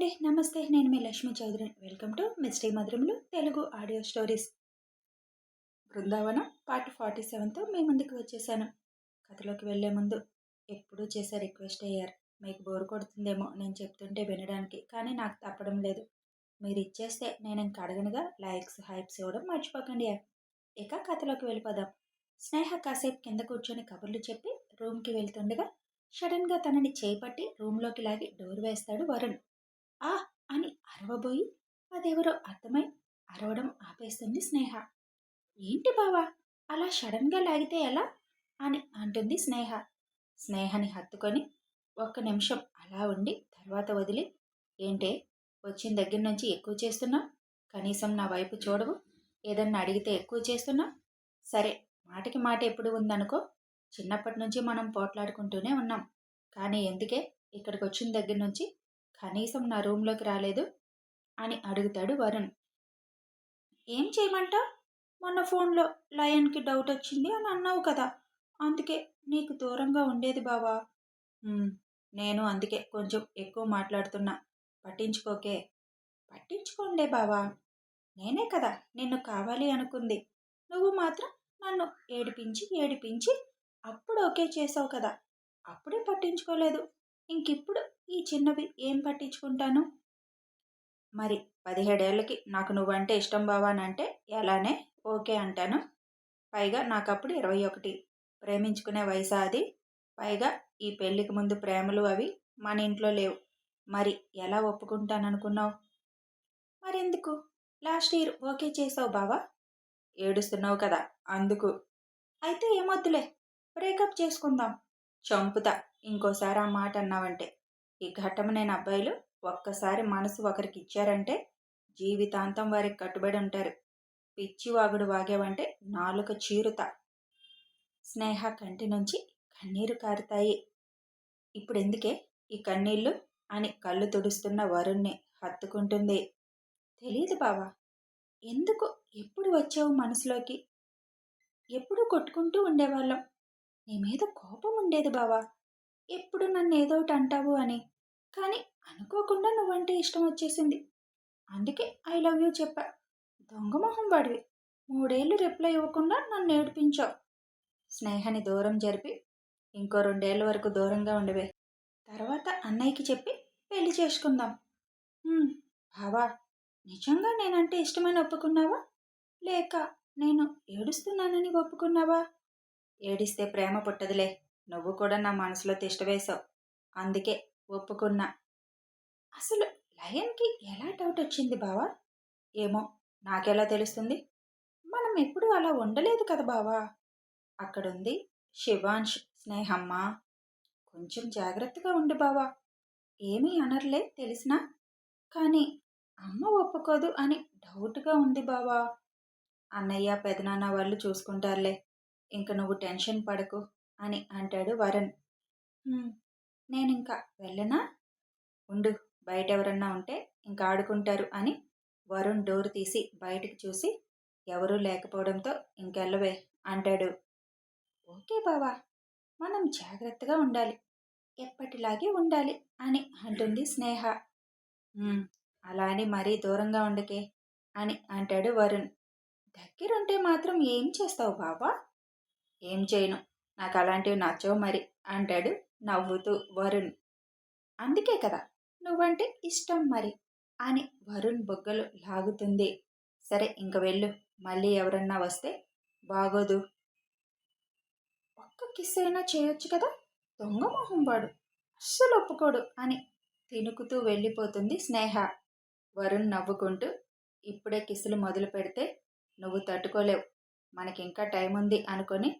అండి. నమస్తే. నేను మీ లక్ష్మీ చౌదరి. వెల్కమ్ టు మిస్టీ మధురములు Telugu audio stories. Brindavanam part 47తో మీ ముందుకు వచ్చేసాను. కథలోకి వెళ్లే ముందు ఎప్పుడూ చేసే రిక్వెస్ట్ అయ్యారు. మీకు బోర్ కొడుతుందేమో నేను చెప్తుంటే వినడానికి, కానీ నాకు తప్పడం లేదు. మీరు ఇచ్చేస్తే నేను ఇంక అడగనుగా లైక్స్, హైప్స్ ఇవ్వడం మర్చిపోకండి. ఇక కథలోకి వెళ్ళిపోదాం. స్నేహ కాసేపు కింద కూర్చొని కబుర్లు చెప్పి రూమ్కి వెళ్తుండగా సడన్గా తనని చేపట్టి రూమ్లోకి లాగి డోర్ వేస్తాడు వరుణ్. ఆ అని అరవబోయి అదెవరో అర్థమై అరవడం ఆపేస్తుంది స్నేహ. ఏంటి బావా అలా సడన్గా లాగితే ఎలా అని అంటుంది స్నేహ. స్నేహని హత్తుకొని ఒక్క నిమిషం అలా ఉండి తర్వాత వదిలి, ఏంటే వచ్చిన దగ్గర నుంచి ఎక్కువ చేస్తున్నా, కనీసం నా వైపు చూడవు, ఏదన్నా అడిగితే ఎక్కువ చేస్తున్నా. సరే, మాటకి మాట ఎప్పుడు ఉందనుకో, చిన్నప్పటి నుంచి మనం పోట్లాడుకుంటూనే ఉన్నాం, కానీ ఎందుకే ఇక్కడికి వచ్చిన దగ్గర నుంచి కనీసం నా రూమ్లోకి రాలేదు అని అడుగుతాడు వరుణ్. ఏం చేయమంటా, మొన్న ఫోన్లో లయన్కి డౌట్ వచ్చింది అని అన్నావు కదా, అందుకే నీకు దూరంగా ఉండేది బావా. నేను అందుకే కొంచెం ఎక్కువ మాట్లాడుతున్నా, పట్టించుకోకే. పట్టించుకోండే బావా, నేనే కదా నిన్ను కావాలి అనుకుంది, నువ్వు మాత్రం నన్ను ఏడిపించి ఏడిపించి అప్పుడు ఓకే చేసావు కదా, అప్పుడే పట్టించుకోలేదు, ఇంకిప్పుడు ఈ చిన్నవి ఏం పట్టించుకుంటాను. మరి 17 ఏళ్ళకి నాకు నువ్వంటే ఇష్టం బావా అని అంటే ఎలానే ఓకే అంటాను. పైగా నాకప్పుడు 21, ప్రేమించుకునే వయసా అది. పైగా ఈ పెళ్ళికి ముందు ప్రేమలు అవి మన ఇంట్లో లేవు, మరి ఎలా ఒప్పుకుంటాననుకున్నావు. మరెందుకు లాస్ట్ ఇయర్ ఓకే చేసావు బావా. ఏడుస్తున్నావు కదా అందుకు. అయితే ఏమొద్దులే, బ్రేకప్ చేసుకుందాం. చంపుతా ఇంకోసారి ఆ మాట అన్నావంటే. ఈ ఘట్టమనేని అబ్బాయిలు ఒక్కసారి మనసు ఒకరికి ఇచ్చారంటే జీవితాంతం వారికి కట్టుబడి ఉంటారు. పిచ్చి వాగుడు వాగావంటే నాలుక చీరుతా. స్నేహ కంటి నుంచి కన్నీరు కారుతాయి. ఇప్పుడెందుకే ఈ కన్నీళ్ళు అని కళ్ళు తుడుస్తున్న వరుణ్ణి హత్తుకుంటుంది. తెలీదు బావా, ఎందుకు ఎప్పుడు వచ్చావు మనసులోకి. ఎప్పుడూ కొట్టుకుంటూ ఉండేవాళ్ళం, నీ మీద కోపం ఉండేది బావా, ఎప్పుడు నన్ను ఏదోటి అంటావు అని. కానీ అనుకోకుండా నువ్వంటే ఇష్టం వచ్చేసింది, అందుకే ఐ లవ్ యూ చెప్పా. దొంగమొహం వాడివి, 3 ఏళ్ళు రిప్లై ఇవ్వకుండా నన్ను ఏడిపించావు. స్నేహని దూరం జరిపి ఇంకో 2 ఏళ్ళ వరకు దూరంగా ఉండవే, తర్వాత అన్నయ్యకి చెప్పి పెళ్లి చేసుకుందాం. బావా, నిజంగా నేనంటే ఇష్టమని ఒప్పుకున్నావా, లేక నేను ఏడుస్తున్నానని ఒప్పుకున్నావా. ఏడిస్తే ప్రేమ పుట్టదులే, నువ్వు కూడా నా మనసులో తిష్టవేశావు, అందుకే ఒప్పుకున్నా. అసలు లయన్కి ఎలా డౌట్ వచ్చింది బావా. ఏమో, నాకెలా తెలుస్తుంది, మనం ఎప్పుడూ అలా ఉండలేదు కదా బావా. అక్కడుంది శివాంష్, స్నేహమ్మ, కొంచెం జాగ్రత్తగా ఉండు బావా. ఏమీ అనర్లే తెలిసినా, కానీ అమ్మ ఒప్పుకోదు అని డౌట్గా ఉంది బావా. అన్నయ్య పెదనాన్న వాళ్ళు చూసుకుంటారులే, ఇంక నువ్వు టెన్షన్ పడకు అని అంటాడు వరుణ్. నేనింకా వెళ్ళనా, ఉండు, బయట ఎవరన్నా ఉంటే ఇంకా ఆడుకుంటారు అని వరుణ్ డోర్ తీసి బయటికి చూసి ఎవరూ లేకపోవడంతో ఇంకెళ్ళవే అంటాడు. ఓకే బావా, మనం జాగ్రత్తగా ఉండాలి, ఎప్పటిలాగే ఉండాలి అని అంటుంది స్నేహ. అలా అని మరీ దూరంగా ఉండకే అని అంటాడు వరుణ్. దగ్గరుంటే మాత్రం ఏం చేస్తావు బావా. ఏం చేయను, నాకు అలాంటివి నచ్చవు మరి అంటాడు నవ్వుతూ వరుణ్. అందుకే కదా నువ్వంటే ఇష్టం మరి అని వరుణ్ బొగ్గలు లాగుతుంది. సరే ఇంక వెళ్ళు, మళ్ళీ ఎవరన్నా వస్తే బాగోదు. ఒక్క కిస్ అయినా చేయొచ్చు కదా, దొంగ మొహం వాడు అస్సలు ఒప్పుకోడు అని తినుకుతూ వెళ్ళిపోతుంది స్నేహ. వరుణ్ నవ్వుకుంటూ, ఇప్పుడే కిస్సులు మొదలు పెడితే నువ్వు తట్టుకోలేవు, మనకింకా టైం ఉంది అనుకొని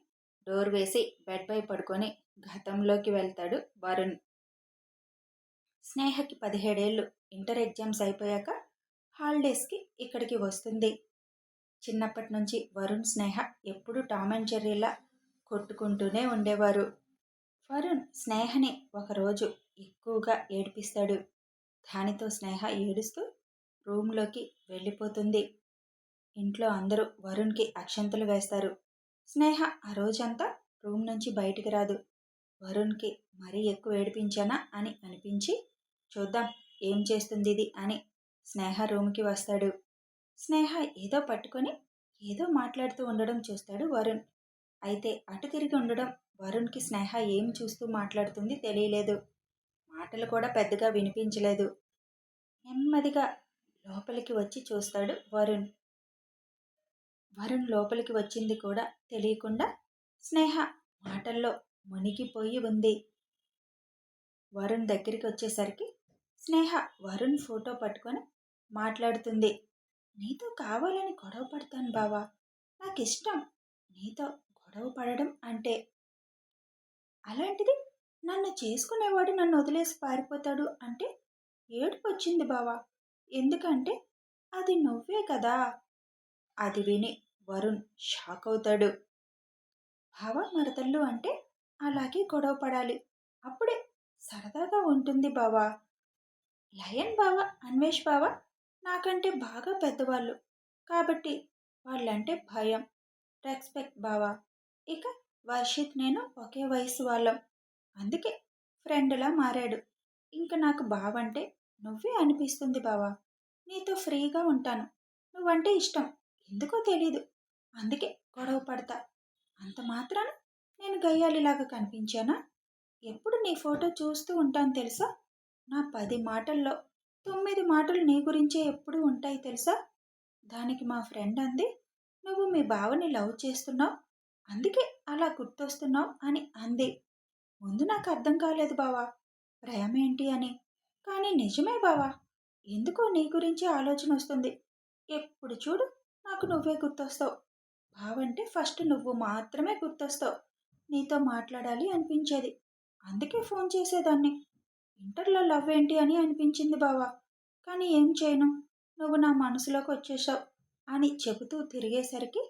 డోర్ వేసి బెడ్ పై పడుకొని గతంలోకి వెళ్తాడు వరుణ్. స్నేహకి 17 ఏళ్ళు, ఇంటర్ ఎగ్జామ్స్ అయిపోయాక హాలిడేస్కి ఇక్కడికి వస్తుంది. చిన్నప్పటి నుంచి వరుణ్ స్నేహ ఎప్పుడూ టామ్ అండ్ జెర్రీలా కొట్టుకుంటూనే ఉండేవారు. వరుణ్ స్నేహని ఒకరోజు ఎక్కువగా ఏడిపిస్తాడు. దానితో స్నేహ ఏడుస్తూ రూమ్లోకి వెళ్ళిపోతుంది. ఇంట్లో అందరూ వరుణ్కి అక్షంతలు వేస్తారు. స్నేహ ఆ రోజంతా రూమ్ నుంచి బయటికి రాదు. వరుణ్కి మరీ ఎక్కువ ఏడిపించానా అని అనిపించి, చూద్దాం ఏం చేస్తుంది ఇది అని స్నేహ రూమ్కి వస్తాడు. స్నేహ ఏదో పట్టుకొని ఏదో మాట్లాడుతూ ఉండడం చూస్తాడు వరుణ్. అయితే అటు తిరిగి ఉండడం వరుణ్కి స్నేహ ఏం చూస్తూ మాట్లాడుతుంది తెలియలేదు. మాటలు కూడా పెద్దగా వినిపించలేదు. నెమ్మదిగా లోపలికి వచ్చి చూస్తాడు వరుణ్. వరుణ్ లోపలికి వచ్చింది కూడా తెలియకుండా స్నేహ మాటల్లో మునిగిపోయి ఉంది. వరుణ్ దగ్గరికి వచ్చేసరికి స్నేహ వరుణ్ ఫోటో పట్టుకొని మాట్లాడుతుంది. నీతో కావాలని గొడవ పడతాను బావా, నాకిష్టం నీతో గొడవ పడడం అంటే. అలాంటిది నన్ను చేసుకునేవాడు నన్ను వదిలేసి పారిపోతాడు అంటే ఏడుపు వచ్చింది బావా. ఎందుకంటే అది నువ్వే కదా. అది విని వరుణ్ షాక్ అవుతాడు. భావ మరదళ్ళు అంటే అలాగే గొడవ పడాలి, అప్పుడే సరదాగా ఉంటుంది బావా. లయన్ బావ, అన్వేష్ బావ నాకంటే బాగా పెద్దవాళ్ళు కాబట్టి వాళ్ళంటే భయం, రెస్పెక్ట్ బావా. ఇక వర్షిత్ నేను ఒకే వయసు వాళ్ళం, అందుకే ఫ్రెండ్లా మారాడు. ఇంక నాకు బావంటే నువ్వే అనిపిస్తుంది బావా. నీతో ఫ్రీగా ఉంటాను, నువ్వంటే ఇష్టం ఎందుకో తెలీదు, అందుకే గొడవ పడతా. అంత మాత్రాన నేను గయ్యాలిలాగా కనిపించానా? ఎప్పుడు నీ ఫోటో చూస్తూ ఉంటాను తెలుసా. నా 10 మాటల్లో 9 మాటలు నీ గురించే ఎప్పుడూ ఉంటాయి తెలుసా. దానికి మా ఫ్రెండ్ అంది, నువ్వు మీ బావని లవ్ చేస్తున్నావు, అందుకే అలా గుర్తొస్తున్నావు అని అంది. ముందు నాకు అర్థం కాలేదు బావా ప్రేమ ఏంటి అని. కానీ నిజమే బావా, ఎందుకో నీ గురించి ఆలోచన వస్తుంది. ఎప్పుడు చూడు నాకు నువ్వే గుర్తొస్తావు. బావంటే ఫస్ట్ నువ్వు మాత్రమే గుర్తొస్తావు. నీతో మాట్లాడాలి అనిపించేది, అందుకే ఫోన్ చేసేదాన్ని. ఇంటర్లో లవ్ ఏంటి అని అనిపించింది బావా, కానీ ఏం చేయను, నువ్వు నా మనసులోకి వచ్చేసావు అని చెబుతూ తిరిగేసరికి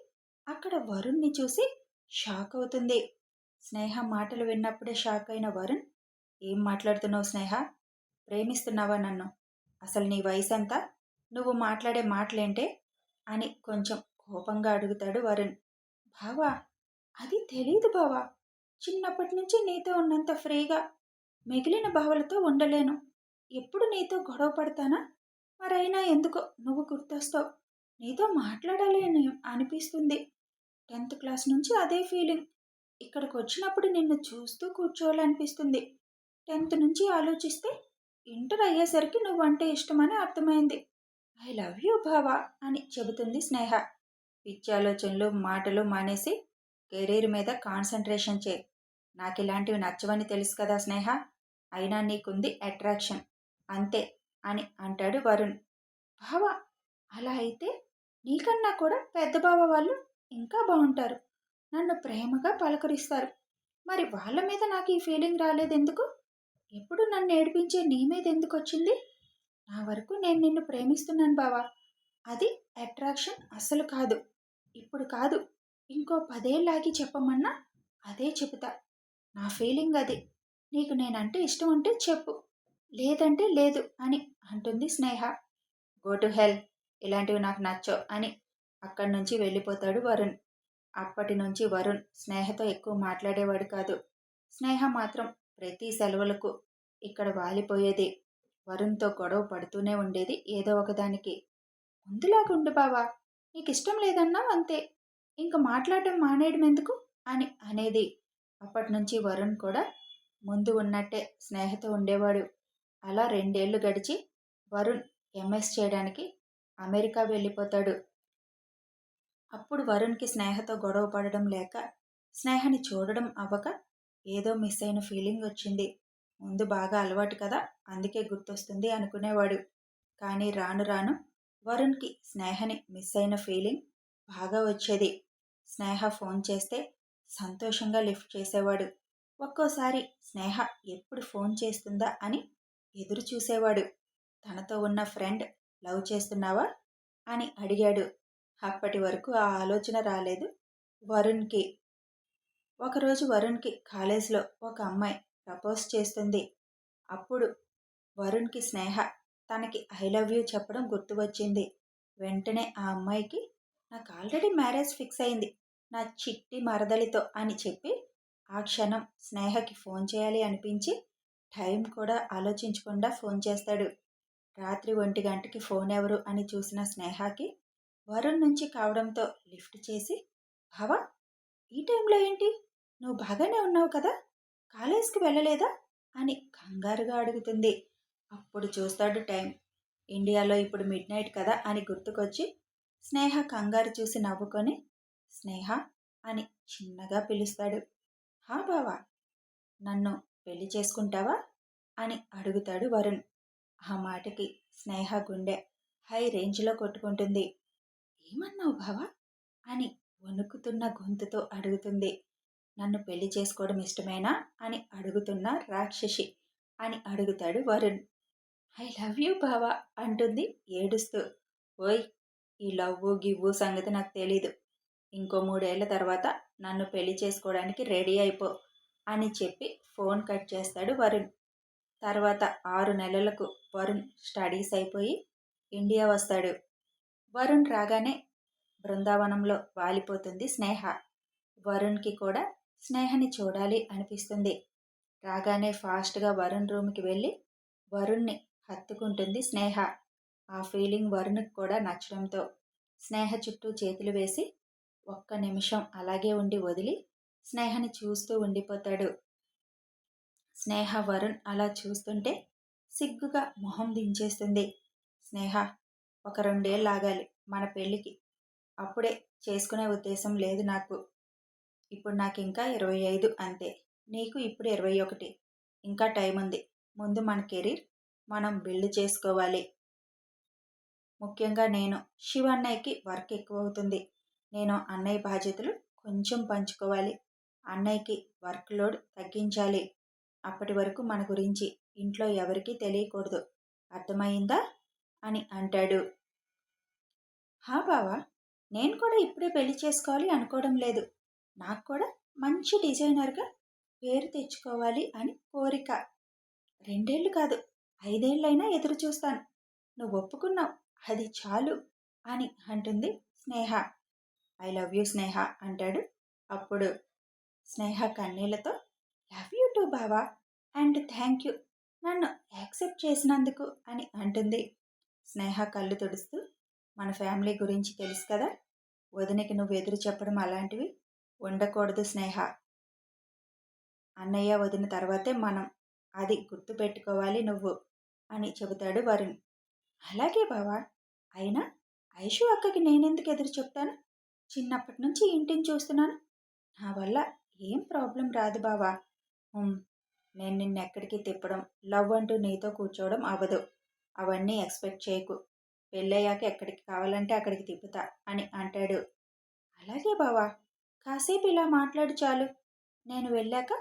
అక్కడ వరుణ్ణి చూసి షాక్ అవుతుంది. స్నేహ మాటలు విన్నప్పుడే షాక్ అయిన వరుణ్, ఏం మాట్లాడుతున్నావు స్నేహ, ప్రేమిస్తున్నావా నన్ను, అసలు నీ వయసు ఎంత, నువ్వు మాట్లాడే మాటలేంటే అని కొంచెం కోపంగా అడుగుతాడు వరుణ్. బావా అది తెలీదు బావా, చిన్నప్పటి నుంచి నీతో ఉన్నంత ఫ్రీగా మిగిలిన బావలతో ఉండలేను. ఎప్పుడు నీతో గొడవ పడతానా, మరైనా ఎందుకో నువ్వు గుర్తొస్తావు, నీతో మాట్లాడాలి అని అనిపిస్తుంది. 10th క్లాస్ నుంచి అదే ఫీలింగ్. ఇక్కడికి వచ్చినప్పుడు నిన్ను చూస్తూ కూర్చోవాలనిపిస్తుంది. 10th నుంచి ఆలోచిస్తే ఇంటర్ అయ్యేసరికి నువ్వంటే ఇష్టమని అర్థమైంది. ఐ లవ్ యూ బావా అని చెబుతుంది స్నేహ. పిచ్చి ఆలోచనలు మాటలు మానేసి కెరీర్ మీద కాన్సన్ట్రేషన్ చే. నాకు ఇలాంటివి నచ్చవని తెలుసు కదా స్నేహ, అయినా నీకుంది అట్రాక్షన్ అంతే అని అంటాడు వరుణ్. బావా అలా అయితే నీకన్నా కూడా పెద్ద బావ వాళ్ళు ఇంకా బాగుంటారు, నన్ను ప్రేమగా పలకరిస్తారు. మరి వాళ్ళ మీద నాకు ఈ ఫీలింగ్ రాలేదెందుకు, ఎప్పుడు నన్ను ఏడిపించే నీ మీద ఎందుకు వచ్చింది. నా వరకు నేను నిన్ను ప్రేమిస్తున్నాను బావా, అది అట్రాక్షన్ అస్సలు కాదు. ఇప్పుడు కాదు, ఇంకో 10 ఏళ్ళాగి చెప్పమన్నా అదే చెబుతా. నా ఫీలింగ్ అది. నీకు నేనంటే ఇష్టం ఉంటే చెప్పు, లేదంటే లేదు అని అంటుంది స్నేహ. గో టు హెల్, ఇలాంటివి నాకు నచ్చవు అని అక్కడి నుంచి వెళ్ళిపోతాడు వరుణ్. అప్పటి నుంచి వరుణ్ స్నేహతో ఎక్కువ మాట్లాడేవాడు కాదు. స్నేహ మాత్రం ప్రతి సెలవులకు ఇక్కడ వాలిపోయేది. వరుణ్తో గొడవ పడుతూనే ఉండేది ఏదో ఒకదానికి. ముందులాగుండు బావా, నీకిష్టం లేదన్నావు అంతే, ఇంక మాట్లాడటం మానేయడం ఎందుకు అని అనేది. అప్పటినుంచి వరుణ్ కూడా ముందు ఉన్నట్టే స్నేహతో ఉండేవాడు. అలా 2 ఏళ్ళు గడిచి వరుణ్ ఎంఎస్ చేయడానికి అమెరికా వెళ్ళిపోతాడు. అప్పుడు వరుణ్కి స్నేహతో గొడవ పడడం లేక, స్నేహని చూడడం అవ్వక ఏదో మిస్ అయిన ఫీలింగ్ వచ్చింది. ముందు బాగా అలవాటు కదా, అందుకే గుర్తొస్తుంది అనుకునేవాడు. కానీ రాను రాను వరుణ్కి స్నేహని మిస్ అయిన ఫీలింగ్ బాగా వచ్చేది. స్నేహ ఫోన్ చేస్తే సంతోషంగా లిఫ్ట్ చేసేవాడు. ఒక్కోసారి స్నేహ ఎప్పుడు ఫోన్ చేస్తుందా అని ఎదురు చూసేవాడు. తనతో ఉన్న ఫ్రెండ్ లవ్ చేస్తున్నావా అని అడిగాడు. అప్పటి వరకు ఆ ఆలోచన రాలేదు వరుణ్కి. ఒకరోజు వరుణ్కి కాలేజ్లో ఒక అమ్మాయి ప్రపోజ్ చేస్తుంది. అప్పుడు వరుణ్కి స్నేహ తనకి ఐ లవ్ యూ చెప్పడం గుర్తు వచ్చింది. వెంటనే ఆ అమ్మాయికి నాకు ఆల్రెడీ మ్యారేజ్ ఫిక్స్ అయింది నా చిట్టి మరదలితో అని చెప్పి ఆ క్షణం స్నేహకి ఫోన్ చేయాలి అనిపించి టైం కూడా ఆలోచించకుండా ఫోన్ చేస్తాడు. రాత్రి 1 గంటకి ఫోన్ ఎవరు అని చూసిన స్నేహకి వరుణ్ నుంచి కావడంతో లిఫ్ట్ చేసి, "బావా, ఈ టైంలో ఏంటి? నువ్వు బాగానే ఉన్నావు కదా? కాలేజ్కి వెళ్ళలేదా?" అని కంగారుగా అడుగుతుంది. అప్పుడు చూస్తాడు టైం. ఇండియాలో ఇప్పుడు మిడ్ నైట్ కదా అని గుర్తుకొచ్చి స్నేహ కంగారు చూసి నవ్వుకొని, "స్నేహ" అని చిన్నగా పిలుస్తాడు. "హా బావా, నన్ను పెళ్లి చేసుకుంటావా?" అని అడుగుతాడు వరుణ్. ఆ మాటకి స్నేహ గుండె హై రేంజ్లో కొట్టుకుంటుంది. "ఏమన్నావు బావా?" అని వణుకుతున్న గొంతుతో అడుగుతుంది. "నన్ను పెళ్లి చేసుకోవడం ఇష్టమేనా?" అని అడుగుతున్న రాక్షసి అని అడుగుతాడు వరుణ్. "ఐ లవ్ యూ బావా" అంటుంది ఏడుస్తూ. "ఓయ్, ఈ లవ్వు గివ్వు సంగతి నాకు తెలీదు. ఇంకో 3 ఏళ్ల తర్వాత నన్ను పెళ్లి చేసుకోవడానికి రెడీ అయిపో" అని చెప్పి ఫోన్ కట్ చేస్తాడు వరుణ్. తర్వాత 6 నెలలకు వరుణ్ స్టడీస్ అయిపోయి ఇండియా వస్తాడు. వరుణ్ రాగానే బృందావనంలో వాలిపోతుంది స్నేహ. వరుణ్కి కూడా స్నేహని చూడాలి అనిపిస్తుంది. రాగానే ఫాస్ట్గా వరుణ్ రూమ్కి వెళ్ళి వరుణ్ని హత్తుకుంటుంది స్నేహ. ఆ ఫీలింగ్ వరుణ్కి కూడా నచ్చడంతో స్నేహ చుట్టూ చేతులు వేసి ఒక్క నిమిషం అలాగే ఉండి వదిలి స్నేహని చూస్తూ ఉండిపోతాడు. స్నేహ వరుణ్ అలా చూస్తుంటే సిగ్గుగా మొహం దించేస్తుంది. "స్నేహ, ఒక 2 ఏళ్ళు ఆగాలి మన పెళ్ళికి. అప్పుడే చేసుకునే ఉద్దేశం లేదు నాకు. ఇప్పుడు నాకు ఇంకా 25 అంతే. నీకు ఇప్పుడు 21. ఇంకా టైం ఉంది. ముందు మన కెరీర్ మనం బిల్డ్ చేసుకోవాలి. ముఖ్యంగా నేను శివన్నయ్యకి వర్క్ ఎక్కువ అవుతుంది. నేను అన్నయ్య బాధ్యతలు కొంచెం పంచుకోవాలి. అన్నయ్యకి వర్క్ లోడ్ తగ్గించాలి. అప్పటి వరకు మన గురించి ఇంట్లో ఎవరికీ తెలియకూడదు. అర్థమయ్యిందా?" అని అంటాడు. "హా బావా, నేను కూడా ఇప్పుడే పెళ్లి చేసుకోవాలి అనుకోవడం లేదు. నాకు కూడా మంచి డిజైనర్గా పేరు తెచ్చుకోవాలి అని కోరిక. 2 ఏళ్ళు కాదు, 5 ఏళ్ళైనా ఎదురు చూస్తాను. నువ్వు ఒప్పుకున్నావు, అది చాలు" అని అంటుంది స్నేహ. "ఐ లవ్ యూ స్నేహ" అంటాడు. అప్పుడు స్నేహ కన్నీళ్లతో, "లవ్ యూ టూ బావా, అండ్ థ్యాంక్ యూ నన్ను యాక్సెప్ట్ చేసినందుకు" అని అంటుంది. స్నేహ కళ్ళు తుడుస్తూ, "మన ఫ్యామిలీ గురించి తెలుసు కదా, వదినకి నువ్వు ఎదురు చెప్పడం అలాంటివి ఉండకూడదు స్నేహ. అన్నయ్య వదిన తర్వాతే మనం, అది గుర్తు పెట్టుకోవాలి నువ్వు" అని చెబుతాడు వరుణ్. "అలాగే బావా, అయినా ఐషు అక్కకి నేనెందుకు ఎదురు చెప్తాను? చిన్నప్పటి నుంచి ఇంటిని చూస్తున్నాను. నా వల్ల ఏం ప్రాబ్లం రాదు బావా. నేను నిన్నెక్కడికి తిప్పడం, లవ్ అంటూ నీతో కూర్చోవడం అవ్వదు. అవన్నీ ఎక్స్పెక్ట్ చేయకు. పెళ్ళయ్యాక ఎక్కడికి కావాలంటే అక్కడికి తిప్పుతా" అని అంటాడు. "అలాగే బావా, కాసేపు ఇలా మాట్లాడు చాలు. నేను వెళ్ళాక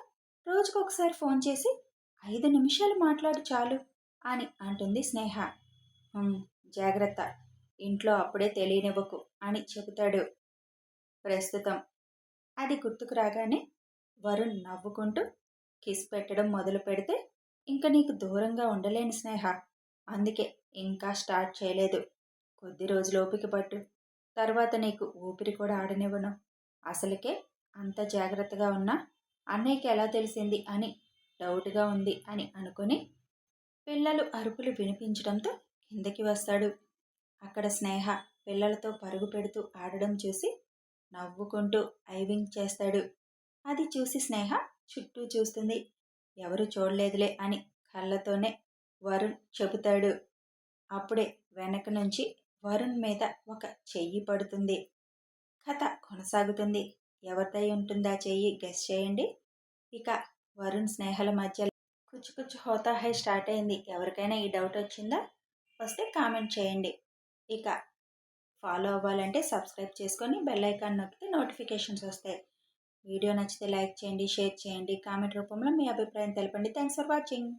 రోజుకొకసారి ఫోన్ చేసి 5 నిమిషాలు మాట్లాడు చాలు" అని అంటుంది స్నేహ. "జాగ్రత్త, ఇంట్లో అప్పుడే తెలియనివ్వకు" అని చెబుతాడు. ప్రస్తుతం అది గుర్తుకు రాగానే వరుణ్ నవ్వుకుంటూ కిస్ పెట్టడం మొదలు పెడితే, "ఇంక నీకు దూరంగా ఉండలేను స్నేహ. అందుకే ఇంకా స్టార్ట్ చేయలేదు. కొద్ది రోజులు ఓపిక పట్టు. తర్వాత నీకు ఊపిరి కూడా ఆడనివ్వను. అసలుకే అంత జాగ్రత్తగా ఉన్నా అన్నయ్యకి ఎలా తెలిసింది అని డౌట్గా ఉంది" అని అనుకుని పిల్లలు అరుపులు వినిపించడంతో కిందకి వస్తాడు. అక్కడ స్నేహ పిల్లలతో పరుగు పెడుతూ ఆడడం చూసి నవ్వుకుంటూ ఐవింగ్ చేస్తాడు. అది చూసి స్నేహ చుట్టూ చూస్తుంది. ఎవరు చూడలేదులే అని కళ్ళతోనే వరుణ్ చెబుతాడు. అప్పుడే వెనక నుంచి వరుణ్ మీద ఒక చెయ్యి పడుతుంది. కథ కొనసాగుతుంది. ఎవరిదై ఉంటుందా చెయ్యి గెస్ చేయండి. ఇక వరుణ్ స్నేహల మధ్య కుచ్చు కుచ్చు హోతా హై స్టార్ట్ అయింది. ఎవరికైనా ఈ డౌట్ వచ్చిందా? వస్తే కామెంట్ చేయండి. ఇక ఫాలో అవ్వాలంటే సబ్స్క్రైబ్ చేసుకొని బెల్ ఐకాన్ నొక్కితే నోటిఫికేషన్స్ వస్తాయి. వీడియో నచ్చితే లైక్ చేయండి, షేర్ చేయండి, కామెంట్ రూపంలో మీ అభిప్రాయం తెలపండి. Thanks for watching.